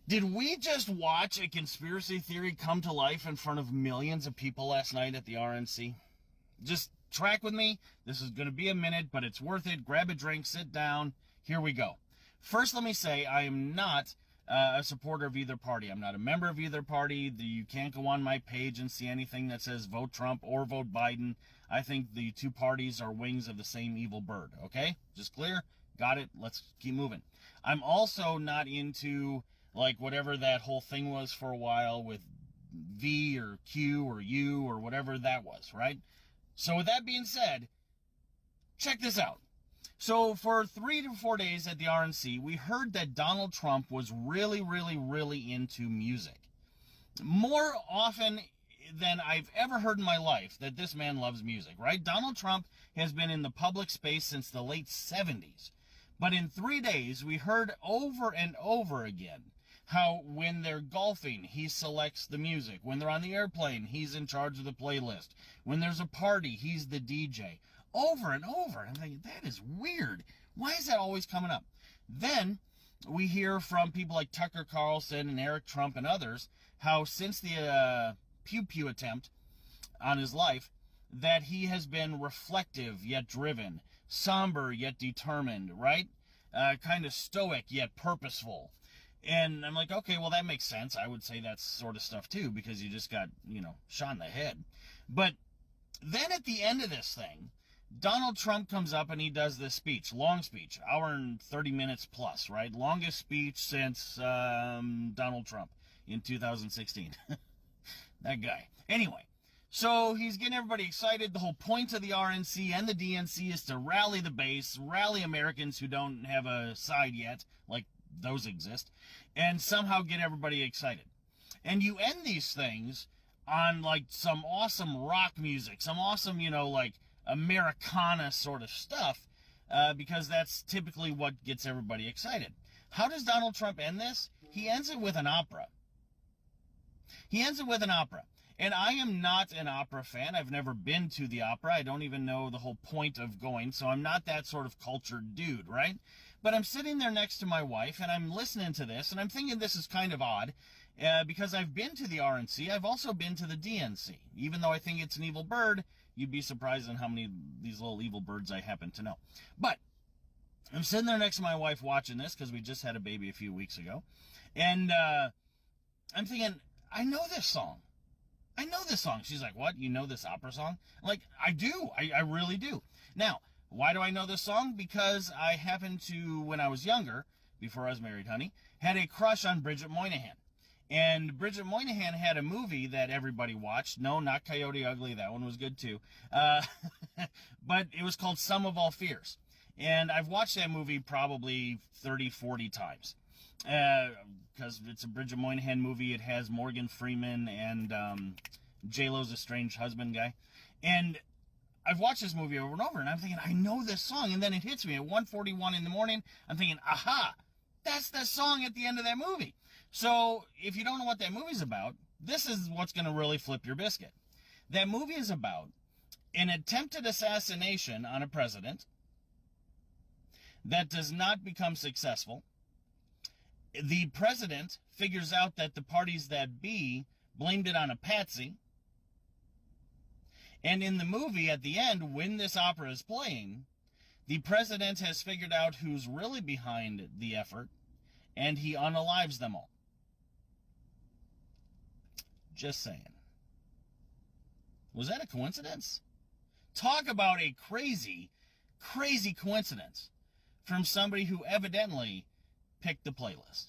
Did we just watch a conspiracy theory come to life in front of millions of people last night at the RNC? Just track with me. This is going to be a minute, but it's worth it. Grab a drink, sit down. Here we go. First, let me say I am not a supporter of either party. I'm not a member of either party. You can't go on my page and see anything that says vote Trump or vote Biden. I think the two parties are wings of the same evil bird. Okay? Just clear? Got it? Let's keep moving. I'm also not into like whatever that whole thing was for a while with V or Q or U or whatever that was, right? So with that being said, check this out. So for 3 to 4 days at the RNC, we heard that Donald Trump was really into music. More often than I've ever heard in my life that this man loves music, right? Donald Trump has been in the public space since the late 70s. But in 3 days, we heard over and over again how when they're golfing, he selects the music. When they're on the airplane, he's in charge of the playlist. When there's a party, he's the DJ. Over and over. And I'm thinking, that is weird. Why is that always coming up? Then we hear from people like Tucker Carlson and Eric Trump and others how since the Pew Pew attempt on his life, that he has been reflective yet driven, somber yet determined, right? Kind of stoic yet purposeful. And I'm like, okay, well, that makes sense. I would say that sort of stuff too, because you just got, shot in the head. But then at the end of this thing, Donald Trump comes up and he does this speech, long speech, hour and 30 minutes plus, right? Longest speech since Donald Trump in 2016. That guy. Anyway, so he's getting everybody excited. The whole point of the RNC and the DNC is to rally the base, rally Americans who don't have a side yet, like those exist, and somehow get everybody excited. And you end these things on like some awesome rock music, some awesome, like Americana sort of stuff, because that's typically what gets everybody excited. How does Donald Trump end this? He ends it with an opera. And I am not an opera fan. I've never been to the opera. I don't even know the whole point of going, so I'm not that sort of cultured dude, right? But I'm sitting there next to my wife, and I'm listening to this, and I'm thinking this is kind of odd, because I've been to the RNC. I've also been to the DNC. Even though I think it's an evil bird, you'd be surprised on how many of these little evil birds I happen to know. But I'm sitting there next to my wife watching this, because we just had a baby a few weeks ago, and I'm thinking, I know this song. She's like, what? You know this opera song? I'm like, I do. I really do. Now, why do I know this song? Because I happened to, when I was younger, before I was married, honey, had a crush on Bridget Moynihan. And Bridget Moynihan had a movie that everybody watched. No, not Coyote Ugly. That one was good too. But it was called Sum of All Fears. And I've watched that movie probably 30, 40 times. Because it's a Bridget Moynihan movie. It has Morgan Freeman and J-Lo's estranged husband guy. And I've watched this movie over and over, and I'm thinking, I know this song. And then it hits me at 1:41 in the morning. I'm thinking, aha, that's the song at the end of that movie. So if you don't know what that movie's about, this is what's going to really flip your biscuit. That movie is about an attempted assassination on a president that does not become successful. The president figures out that the parties that be blamed it on a patsy. And in the movie, at the end, when this opera is playing, the president has figured out who's really behind the effort, and he unalives them all. Just saying. Was that a coincidence? Talk about a crazy coincidence from somebody who evidently picked the playlist.